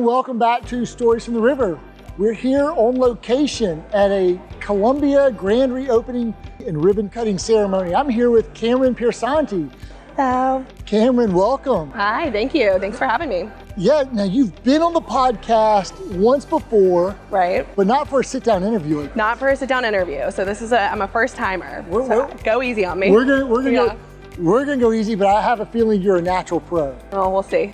welcome back to Stories from the River. We're here on location at a Columbia grand reopening and ribbon cutting ceremony. I'm here with Cameron Piersanti. Hello. Cameron, welcome. Hi, thank you. Thanks for having me. Yeah, now you've been on the podcast once before. Right. But not for a sit-down interview. Not for a sit-down interview. So this is I'm a first timer. So go easy on me. We're gonna go easy, but I have a feeling you're a natural pro. Oh, we'll see.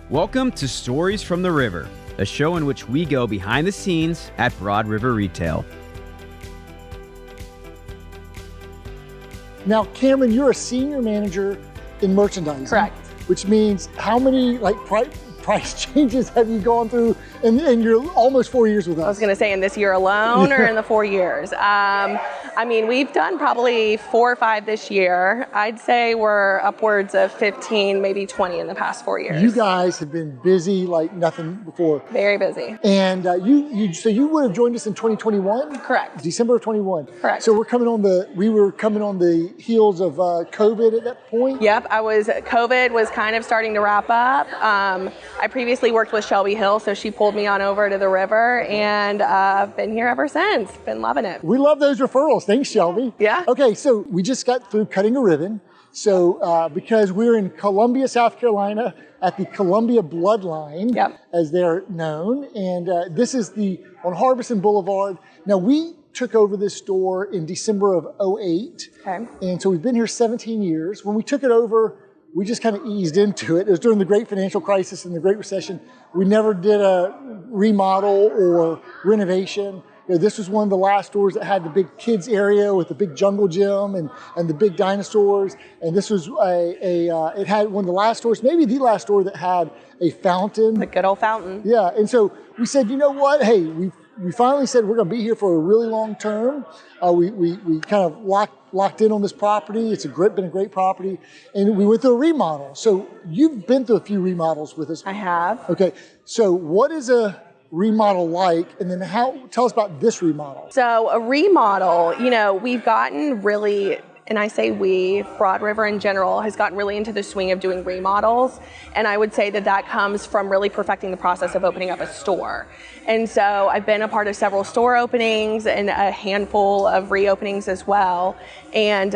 Welcome to Stories from the River, a show in which we go behind the scenes at Broad River Retail. Now, Cameron, you're a senior manager in merchandising. Correct. Which means how many price changes have you gone through in your almost 4 years with us? I was going to say in this year alone or in the 4 years. I mean, we've done probably 4 or 5 this year. I'd say we're upwards of 15, maybe 20 in the past 4 years. You guys have been busy like nothing before. Very busy. And so you would have joined us in 2021? Correct. December of 21. Correct. So we were coming on the heels of COVID at that point? Yep, COVID was kind of starting to wrap up. I previously worked with Shelby Hill, so she pulled me on over to the river, and I've been here ever since. Been loving it. We love those referrals. Thanks, Shelby. Yeah. Okay, so we just got through cutting a ribbon. So because we're in Columbia, South Carolina, at the Columbia Bloodline, yep, as they're known, and this is on Harbison Boulevard. Now we took over this store in December of 2008. Okay. And so we've been here 17 years. When we took it over, we just kind of eased into it. It was during the Great Financial Crisis and the Great Recession. We never did a remodel or renovation. You know, this was one of the last stores that had the big kids area with the big jungle gym and the big dinosaurs. And this was it had one of the last stores, maybe the last store that had a fountain. The good old fountain. Yeah, and so we said, you know what? Hey, we finally said we're going to be here for a really long term. We kind of locked in on this property. It's been a great property, and we went through a remodel. So you've been through a few remodels with us. I have. Okay, so what is a remodel like, and then tell us about this remodel. So a remodel, we've gotten really, and I say Broad River in general has gotten really into the swing of doing remodels. And I would say that comes from really perfecting the process of opening up a store. And so I've been a part of several store openings and a handful of reopenings as well. And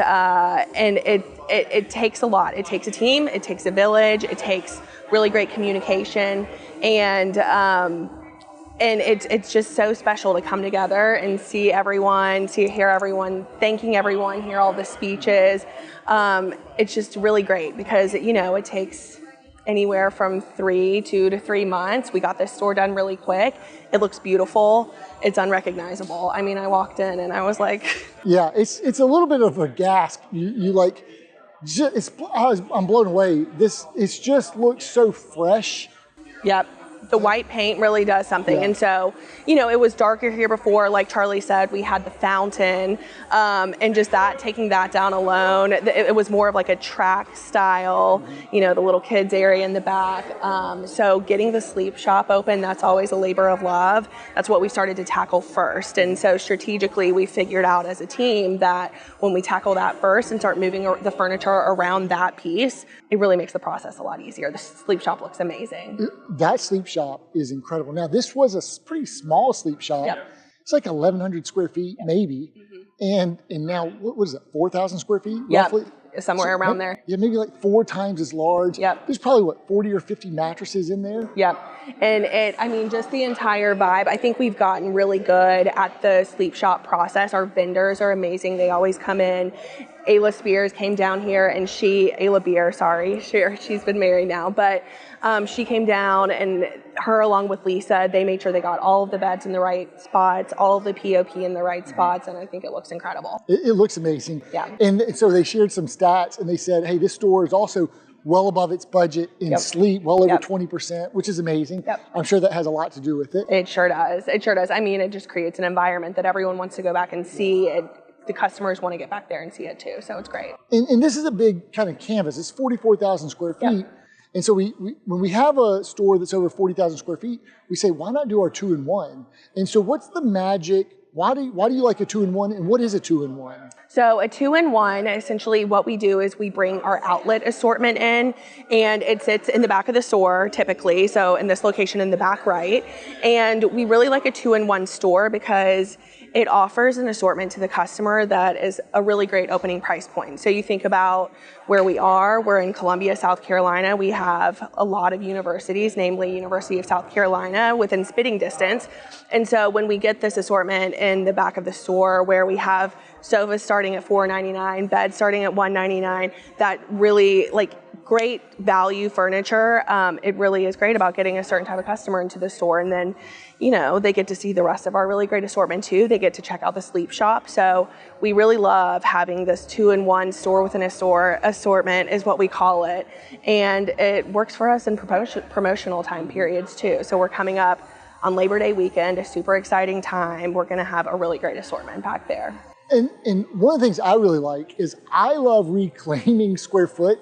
it takes a lot. It takes a team, it takes a village, it takes really great communication. And it's just so special to come together and hear everyone, thanking everyone, hear all the speeches. It's just really great because, it takes anywhere from 2 to 3 months. We got this store done really quick. It looks beautiful. It's unrecognizable. I mean, I walked in and I was like... Yeah, it's a little bit of a gasp. I'm blown away. It just looks so fresh. Yep. The white paint really does something. Yeah. And so, it was darker here before. Like Charlie said, we had the fountain, and just taking that down alone, it was more of like a track style, the little kids area in the back. So getting the sleep shop open, that's always a labor of love. That's what we started to tackle first. And so strategically, we figured out as a team that when we tackle that first and start moving the furniture around that piece, it really makes the process a lot easier. The sleep shop looks amazing. That sleep shop is incredible. Now, this was a pretty small sleep shop. Yep. It's like 1,100 square feet, maybe. Mm-hmm. And now, what is it, 4,000 square feet, yep. roughly? Somewhere around there. Yeah, maybe like 4 times as large. Yep. There's probably, 40 or 50 mattresses in there? Yep. And just the entire vibe, I think we've gotten really good at the sleep shop process. Our vendors are amazing. They always come in. Ayla Spears came down here and Ayla Beer, sorry, she's been married now, but she came down and her along with Lisa, they made sure they got all of the beds in the right spots, all of the POP in the right spots, and I think it looks incredible. It looks amazing. Yeah. And so they shared some stats and they said, hey, this store is also well above its budget in sleep, well over 20%, which is amazing. Yep. I'm sure that has a lot to do with it. It sure does. It sure does. I mean, it just creates an environment that everyone wants to go back and see. The customers want to get back there and see it too, so it's great. And this is a big kind of canvas. It's 44,000 square feet. Yep. And so when we have a store that's over 40,000 square feet, we say, why not do our 2-in-1? And so what's the magic Why do you like a 2-in-1, and what is a 2-in-1? So a 2-in-1, essentially what we do is we bring our outlet assortment in, and it sits in the back of the store typically, so in this location in the back right. And we really like a 2-in-1 store because it offers an assortment to the customer that is a really great opening price point. So you think about where we are, we're in Columbia, South Carolina. We have a lot of universities, namely University of South Carolina, within spitting distance. And so when we get this assortment in the back of the store where we have sofas starting at $4.99, beds starting at $1.99, that really great value furniture. It really is great about getting a certain type of customer into the store, and then they get to see the rest of our really great assortment too. They get to check out the sleep shop. So we really love having this 2-in-1 store within a store assortment is what we call it. And it works for us in promotional time periods too. So we're coming up on Labor Day weekend, a super exciting time. We're gonna have a really great assortment back there. And one of the things I really like is I love reclaiming square foot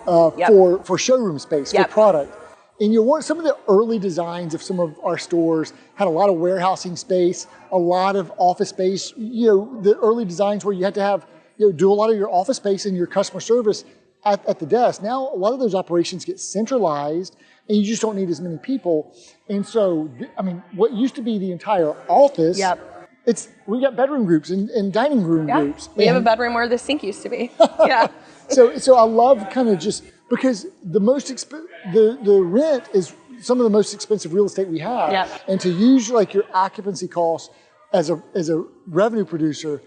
for showroom space, for product. And some of the early designs of some of our stores had a lot of warehousing space, a lot of office space. The early designs where you had to have, do a lot of your office space and your customer service at the desk. Now, a lot of those operations get centralized and you just don't need as many people. And so, what used to be the entire office, we got bedroom groups and dining room groups. We have a bedroom where the sink used to be. Yeah. So I love kind of just, because the rent is some of the most expensive real estate we have. And to use your occupancy costs as a revenue producer,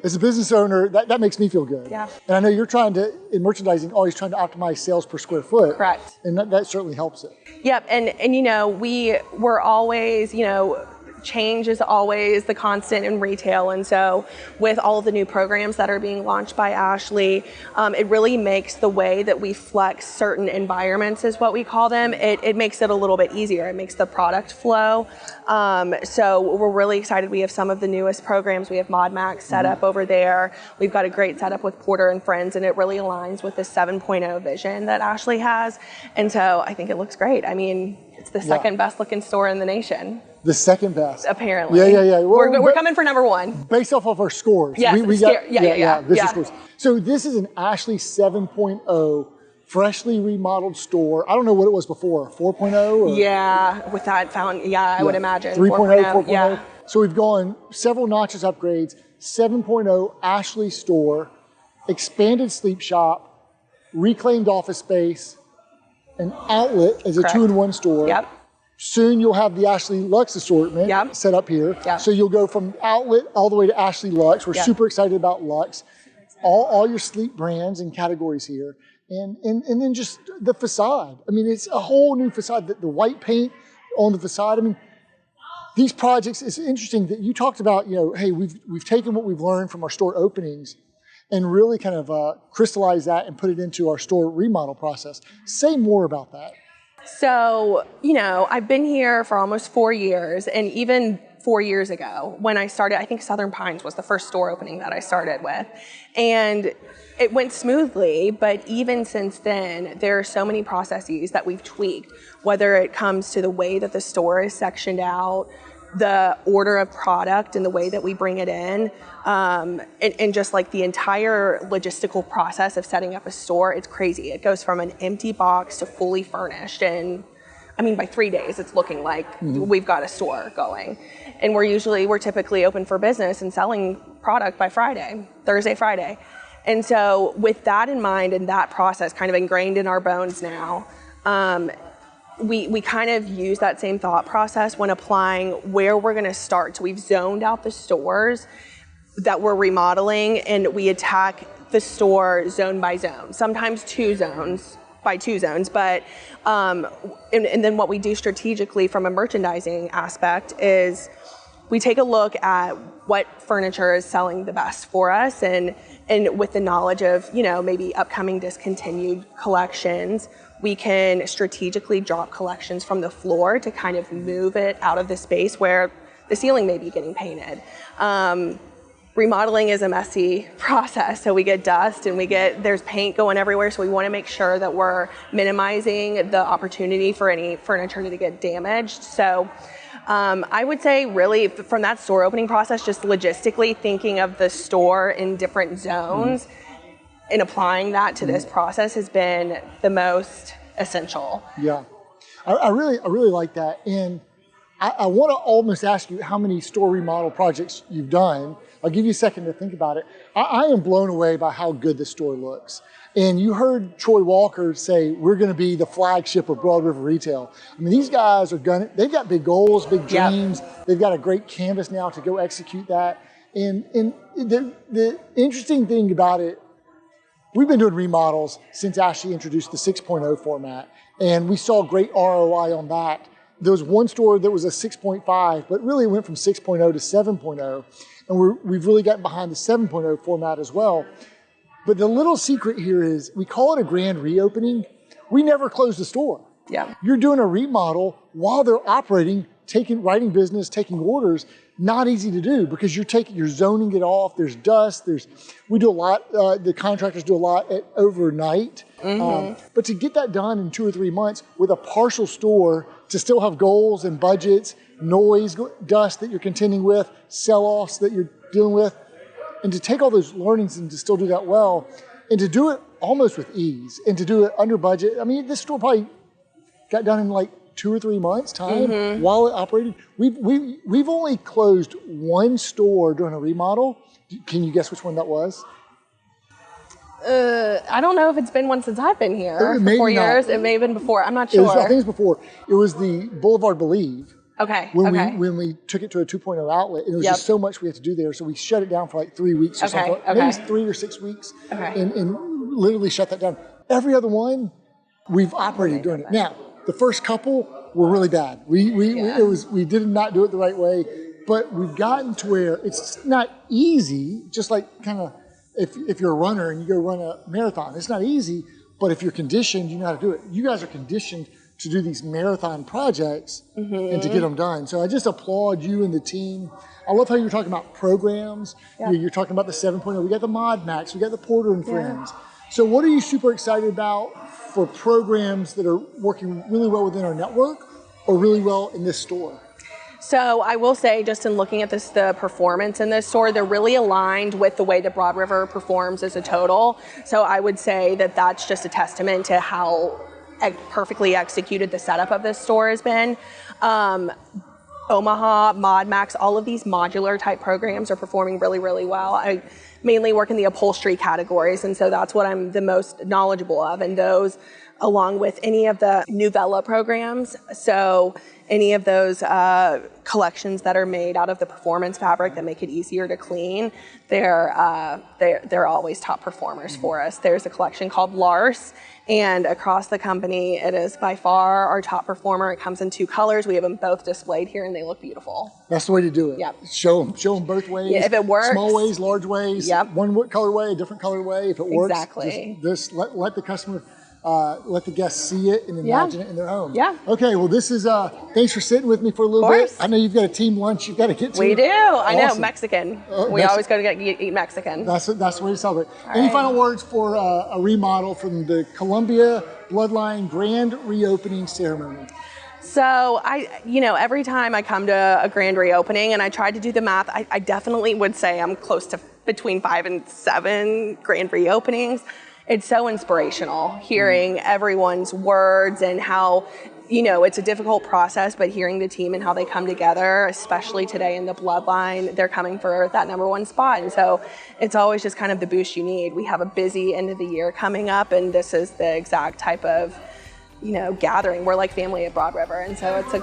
as a business owner, that makes me feel good. And I know you're in merchandising, always trying to optimize sales per square foot. Correct. And that certainly helps it. And we're always, change is always the constant in retail. And so with all of the new programs that are being launched by Ashley, it really makes the way that we flex certain environments, is what we call them, it makes it a little bit easier. It makes the product flow. So we're really excited. We have some of the newest programs. We have Mod Max set up over there. We've got a great setup with Porter and Friends, and it really aligns with the 7.0 vision that Ashley has. And so I think it looks great. It's the second best looking store in the nation. The second best. Apparently. Yeah. Well, we're coming for number one. Based off of our scores. Yes, Scores. So this is an Ashley 7.0 freshly remodeled store. I don't know what it was before, 4.0? Or? Yeah, with that I would imagine. 3.0, 4.0. Yeah. So we've gone several notches upgrades, 7.0 Ashley store, expanded sleep shop, reclaimed office space, an outlet as a 2-in-1 store. Soon you'll have the Ashley Luxe assortment set up here. So you'll go from outlet all the way to Ashley Luxe. We're super excited about Luxe. All your sleep brands and categories here. And then just the facade. It's a whole new facade. The white paint on the facade. These projects, it's interesting that you talked about, hey, we've taken what we've learned from our store openings and really kind of crystallized that and put it into our store remodel process. Say more about that. So, I've been here for almost 4 years, and even 4 years ago when I started, I think Southern Pines was the first store opening that I started with. And it went smoothly, but even since then, there are so many processes that we've tweaked, whether it comes to the way that the store is sectioned out, the order of product and the way that we bring it in, and just the entire logistical process of setting up a store. It's crazy. It goes from an empty box to fully furnished, and by 3 days it's looking like we've got a store going. And we're typically open for business and selling product by Thursday, Friday. And so with that in mind and that process kind of ingrained in our bones now, we kind of use that same thought process when applying where we're going to start. So we've zoned out the stores that we're remodeling, and we attack the store zone by zone, sometimes 2 zones by 2 zones. But and then what we do strategically from a merchandising aspect is we take a look at what furniture is selling the best for us, and with the knowledge of maybe upcoming discontinued collections, we can strategically drop collections from the floor to kind of move it out of the space where the ceiling may be getting painted. Remodeling is a messy process, so we get dust and there's paint going everywhere, so we want to make sure that we're minimizing the opportunity for any furniture to get damaged. So I would say really from that store opening process, just logistically thinking of the store in different zones and applying that to this process has been the most essential. Yeah, I really like that. And I want to almost ask you how many store remodel projects you've done. I'll give you a second to think about it. I am blown away by how good the store looks. And you heard Troy Walker say, we're going to be the flagship of Broad River Retail. I mean, these guys they've got big goals, big dreams. Yep. They've got a great canvas now to go execute that. And the interesting thing about it, we've been doing remodels since Ashley introduced the 6.0 format, and we saw great ROI on that. There was one store that was a 6.5, but really went from 6.0 to 7.0, and we've really gotten behind the 7.0 format as well. But the little secret here is we call it a grand reopening. We never close the store. Yeah. You're doing a remodel while they're operating, writing business, taking orders. Not easy to do because you're zoning it off. There's dust. We do a lot. The contractors do a lot overnight. But to get that done in 2 or 3 months with a partial store, to still have goals and budgets, noise, dust that you're contending with, sell-offs that you're dealing with, and to take all those learnings and to still do that well, and to do it almost with ease, and to do it under budget. I mean, this store probably got done in like 2 or 3 months time while it operated. We've only closed one store during a remodel. Can you guess which one that was? I don't know if it's been one since I've been here for 4 years. It may have been before. I'm not sure. I think it was before. It was the Boulevard Believe. Okay. When we took it to a 2.0 outlet, and it was just so much we had to do there, so we shut it down for like 3 weeks or something. Maybe 3 or 6 weeks, and literally shut that down. Every other one, we've operated during it. Now, the first couple were really bad. We did not do it the right way, but we've gotten to where it's not easy. Just like kind of if you're a runner and you go run a marathon, it's not easy. But if you're conditioned, you know how to do it. You guys are conditioned to do these marathon projects and to get them done. So I just applaud you and the team. I love how you're talking about programs. Yeah. You're talking about the 7.0. We got the Mod Max. We got the Porter and Friends. So what are you super excited about for programs that are working really well within our network or really well in this store? So I will say, just in looking at the performance in this store, they're really aligned with the way that Broad River performs as a total. So I would say that that's just a testament to how perfectly executed the setup of this store has been. Omaha, Mod Max, all of these modular type programs are performing really, really well. I mainly work in the upholstery categories, and so that's what I'm the most knowledgeable of, and those along with any of the Novella programs. So any of those collections that are made out of the performance fabric that make it easier to clean, they're always top performers for us. There's a collection called Lars, and across the company, it is by far our top performer. It comes in 2 colors. We have them both displayed here, and they look beautiful. That's the way to do it. Yep. Show them both ways. Yeah, if it works. Small ways, large ways. Yep. One colorway, a different colorway. If it works, exactly. Just let the customer. Let the guests see it and imagine it in their home. Yeah. Okay, well, this is, thanks for sitting with me for a little bit. I know you've got a team lunch you've got to get to. We do. I know, Awesome. Mexican. We always go to eat Mexican. That's the way to celebrate. Any final words for a remodel from the Columbia Bloodline Grand Reopening Ceremony? So every time I come to a grand reopening and I try to do the math, I definitely would say I'm close to between 5 and 7 grand reopenings. It's so inspirational hearing everyone's words and how, it's a difficult process, but hearing the team and how they come together, especially today in the Bloodline, they're coming for that #1 spot. And so it's always just kind of the boost you need. We have a busy end of the year coming up, and this is the exact type of, gathering. We're like family at Broad River. And so it's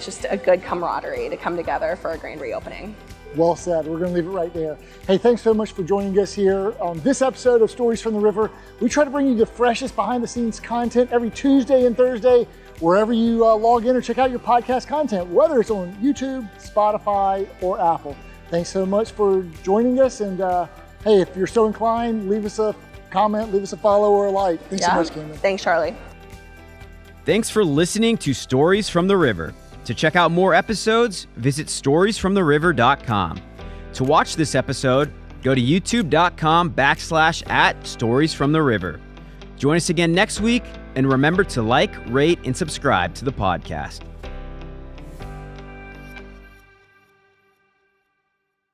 just a good camaraderie to come together for a grand reopening. Well said. We're going to leave it right there. Hey, thanks so much for joining us here on this episode of Stories from the River. We try to bring you the freshest behind-the-scenes content every Tuesday and Thursday, wherever you log in or check out your podcast content, whether it's on YouTube, Spotify, or Apple. Thanks so much for joining us. And hey, if you're so inclined, leave us a comment, leave us a follow or a like. Thanks so much, Cameron. Thanks, Charlie. Thanks for listening to Stories from the River. To check out more episodes, visit storiesfromtheriver.com. To watch this episode, go to youtube.com/@storiesfromtheriver. Join us again next week, and remember to like, rate, and subscribe to the podcast.